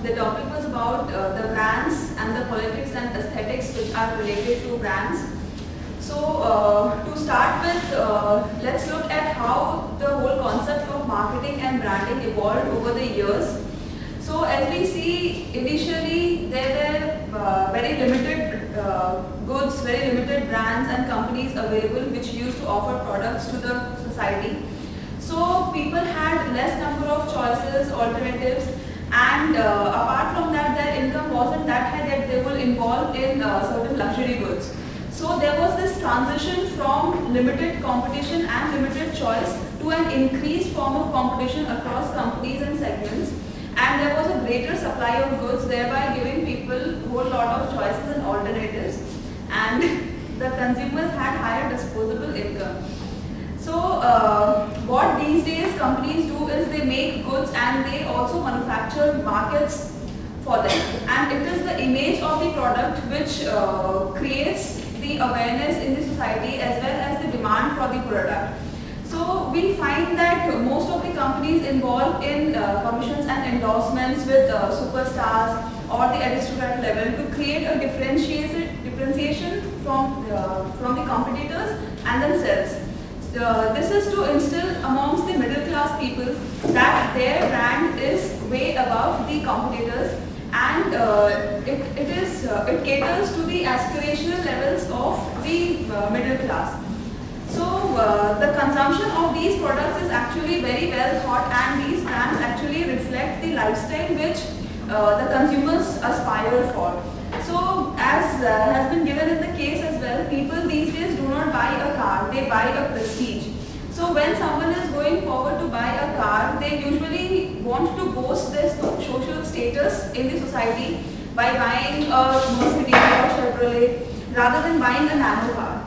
the topic was about the brands and the politics and aesthetics which are related to brands. So to start with, let's look at how the whole concept of marketing and branding evolved over the years. So as we see, initially there were very limited goods, very limited brands and companies available which used to offer products to the society. So people had less number of choices, alternatives, and apart from that, their income wasn't that high that they were involved in certain luxury goods. So there was this transition from limited competition and limited choice to an increased form of competition across companies and segments, and there was a greater supply of goods, thereby giving people a whole lot of choices and alternatives, and the consumers had higher disposable income. So what these days companies do is they make goods and they also manufacture markets for them, and it is the image of the product which creates the awareness in the society as well as the demand for the product. So we find that most of the companies involved in commissions and endorsements with superstars or the aristocrat level to create a differentiation from the competitors and themselves. This is to instill amongst the middle class people that their brand is way above the competitors, and it caters to the aspirational levels of the middle class. So the consumption of these products is actually very well thought, and these brands actually reflect the lifestyle which the consumers aspire for. So as has been given in the case as well, people these days do not buy a car, they buy a prestige. So when someone is going forward to buy a car, they usually want to boast their social status in the society by buying a Mercedes or Chevrolet rather than buying a nano car.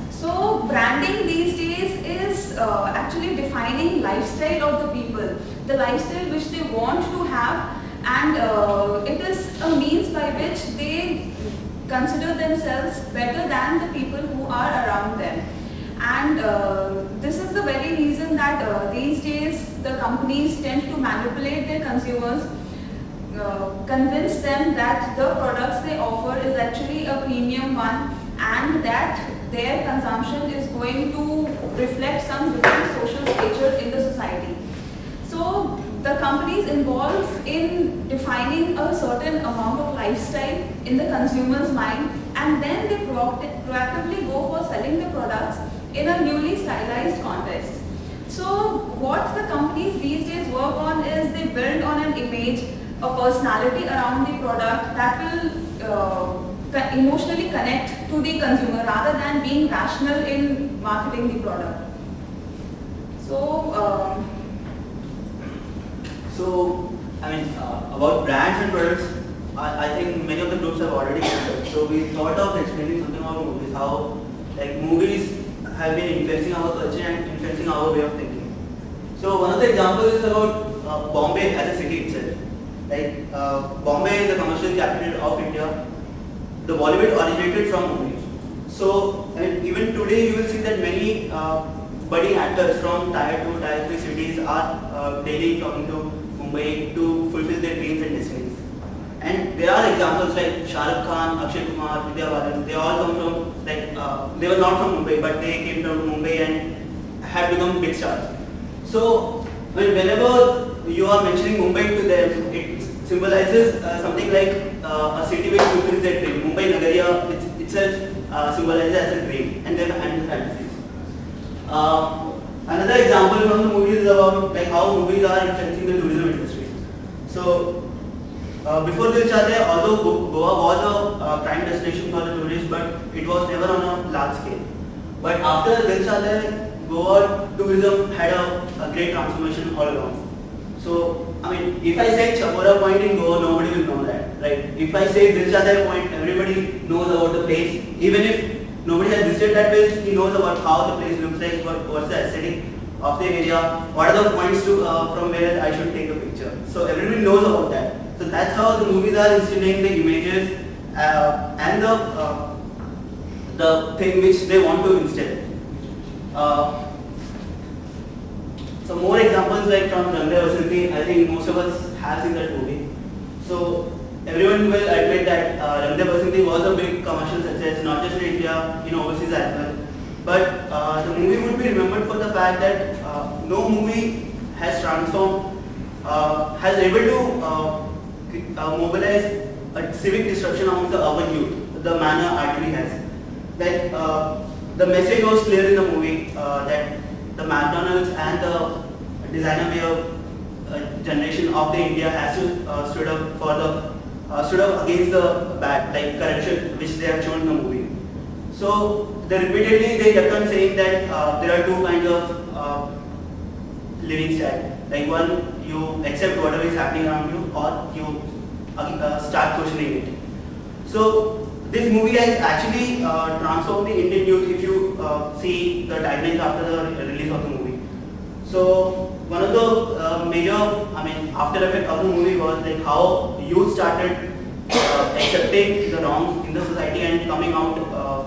So branding these days is actually defining lifestyle of the people, the lifestyle which they want to have, and it is a means by which they consider themselves better than the people who are around them. And this is the very reason that these days the companies tend to manipulate their consumers, convince them that the products they offer is actually a premium one, and that their consumption is going to reflect some different social stature in the society. So the companies involved in defining a certain amount of lifestyle in the consumer's mind, and then they proactively go for selling the products in a newly stylized context. So what the companies these days work on is they build on an image, a personality around the product that will emotionally connect to the consumer rather than being rational in marketing the product. So about brands and products, I think many of the groups have already covered. So we thought of explaining something about movies, how movies have been influencing our culture and influencing our way of thinking. So one of the examples is about Bombay as a city itself. Bombay is the commercial capital of India. The Bollywood originated from Mumbai. So even today you will see that many budding actors from Tier 2, Tier 3 cities are daily coming to Mumbai to fulfill their dreams and destinies. And there are examples like Shah Rukh Khan, Akshay Kumar, Vidya Balan. They all come from they were not from Mumbai, but they came down to Mumbai and have become big stars. So whenever you are mentioning Mumbai to them, it symbolizes something like a city which fulfills their dream. Mumbai Nagariya itself symbolizes as a dream and their fantasies. Another example from the movies is about how movies are influencing the tourism industry. So before Dil Chahte Hai, although Goa was a prime destination for the tourists, but it was never on a large scale. But after Dil Chahte Hai, Goa tourism had a great transformation all along. So if I say Chapora Point in Goa, nobody will know that, right? If I say Dil Chahte Hai Point, everybody knows about the place. Even if nobody has visited that place, he knows about how the place looks like, what's the aesthetic of the area, what are the points from where I should take a picture. So everybody knows about that. So that's how the movies are instilling the images and the thing which they want to instill. So more examples like from Rang De Basanti, I think most of us have seen that movie. So everyone will admit that Rang De Basanti was a big commercial success, not just in India, in overseas as well. But the movie would be remembered for the fact that no movie has transformed, has able to mobilize a civic disruption amongst the urban youth, the manner RTV has. Like the message was clear in the movie that the McDonald's and the designer wear generation of the India has to stood up against the bad, like corruption, which they have shown in the movie. So they kept on saying that there are two kinds of living style. Like one, you accept whatever is happening around you, or you start questioning it. So this movie has actually transformed the Indian youth if you see the timelines after the release of the movie. So one of the major, after effect of the movie was like how youth started accepting the wrongs in the society and coming out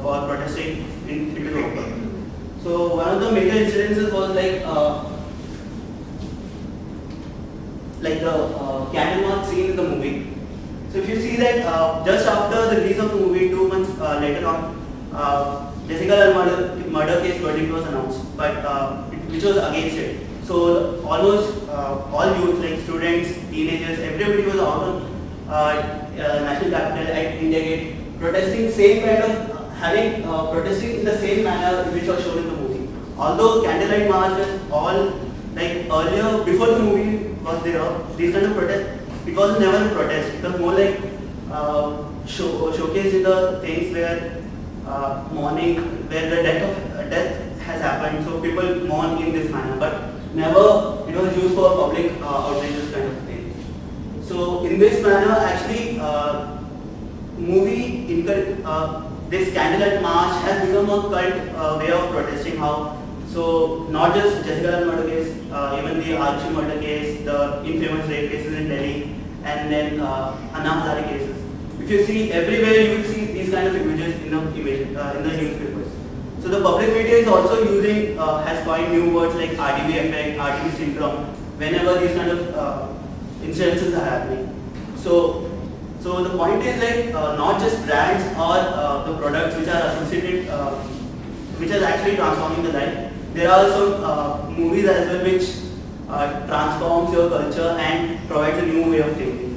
for protesting into the open. So one of the major incidences was like the candle march scene in the movie. So if you see that just after the release of the movie, 2 months later on, Jessica Lange murder case verdict was announced, but which was against it. So almost all youth, like students, teenagers, everybody was out on national capital at India Gate, protesting same kind of protesting in the same manner which was shown in the movie. Although candlelight marches all like earlier before the movie was there, these kind of protests. It was never a protest. It was more like showcasing the things where mourning, where the death has happened. So people mourn in this manner, but never it was used for public outrageous kind of thing. So in this manner, actually, this candlelight march has become a cult way of protesting. So not just Jessica Lange murder case, even the Archie murder case, the infamous rape cases in Delhi, and then Anna Hazare cases. If you see everywhere, you will see these kind of images in the newspapers. So the public media is also using, has coined new words like RDB effect, RDB syndrome, whenever these kind of incidences are happening. So the point is like not just brands or the products which are associated, which are actually transforming the life. There are also movies as well which transforms your culture and provides a new way of thinking.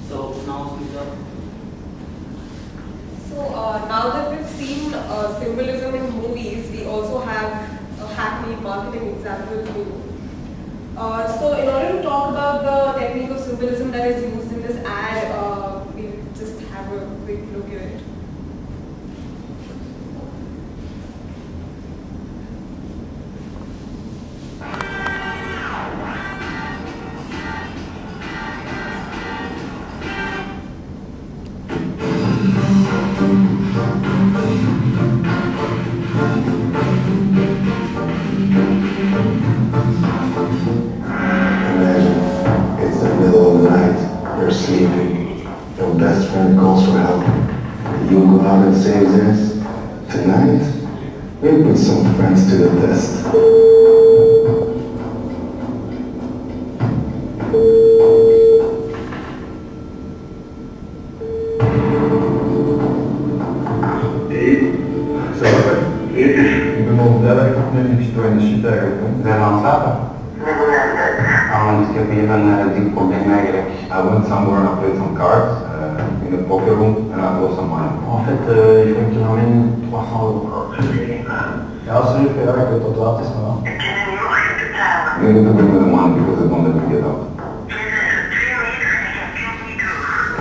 So now Smita. So now that we've seen symbolism in movies, we also have a hackneyed marketing example too. So in order to talk about the technique of symbolism that is used in this ad, we'll just have a quick look at it. We'll put some friends to the test. Ik ben op de werk op nu niet in de shit eigenlijk. Zijn we aan het slapen? Want ik heb hier een diep probleem eigenlijk. I went somewhere and I played some cards in the poker room and I lost some money. En fait, il faut que tu emmènes 300 €. Ja, sorry, ja, ik weet dat laat is, maar... You need to bring me the money because I don't let me get out.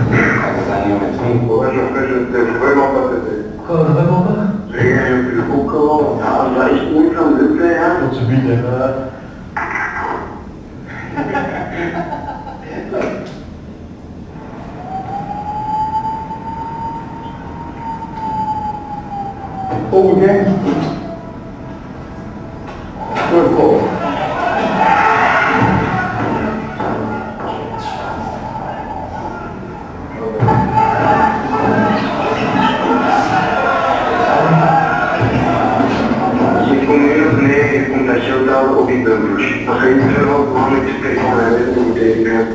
Ik sta hier met 2. Ouais, je fais, je t'ai vraiment pas t'aider. Quoi, vraiment pas? Rien, plus beaucoup. Ja, da ich gut am Sitzen, ja. Tot ze bieden, Oh, okay. Good call. Je kon minus nee, je komt dat je daar op die bubbels. Dan ga je zelf gewoon iets tegen mij in de idee.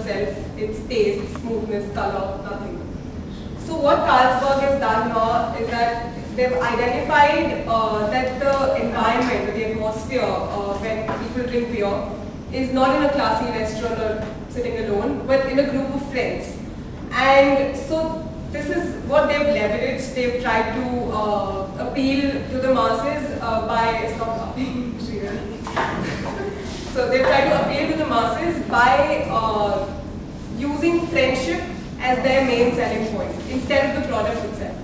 itself, its taste, smoothness, color, nothing. So what Carlsberg has done now is that they've identified that the environment, the atmosphere when people drink beer is not in a classy restaurant or sitting alone, but in a group of friends. And so this is what they've leveraged. They've tried to appeal to the masses by, stop laughing, so they've tried to appeal to the masses by using friendship as their main selling point instead of the product itself.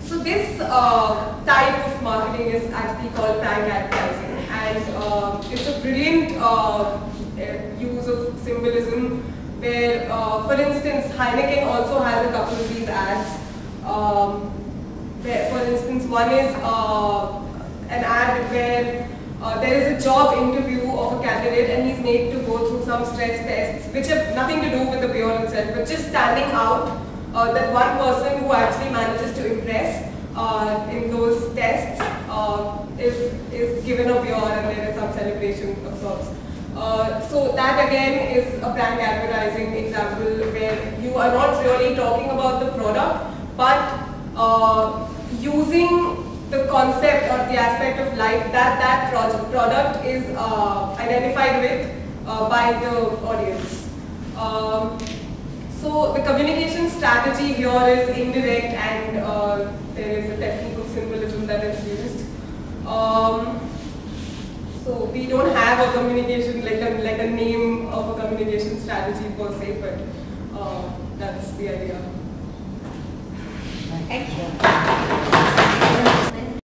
So this type of marketing is actually called prank advertising, and it's a brilliant use of symbolism where, for instance, Heineken also has a couple of these ads. Where, for instance, one is an ad where there is a job interview of a candidate and he's made to go through some stress tests which have nothing to do with the beer itself, but just standing out that one person who actually manages to impress in those tests is given a beer and there is some celebration of sorts. So that again is a brand advertising example where you are not really talking about the product, but using the concept or the aspect of life that product is identified with by the audience. So the communication strategy here is indirect, and there is a technique of symbolism that is used. So we don't have a communication like a name of a communication strategy per se, but that's the idea. Thank you.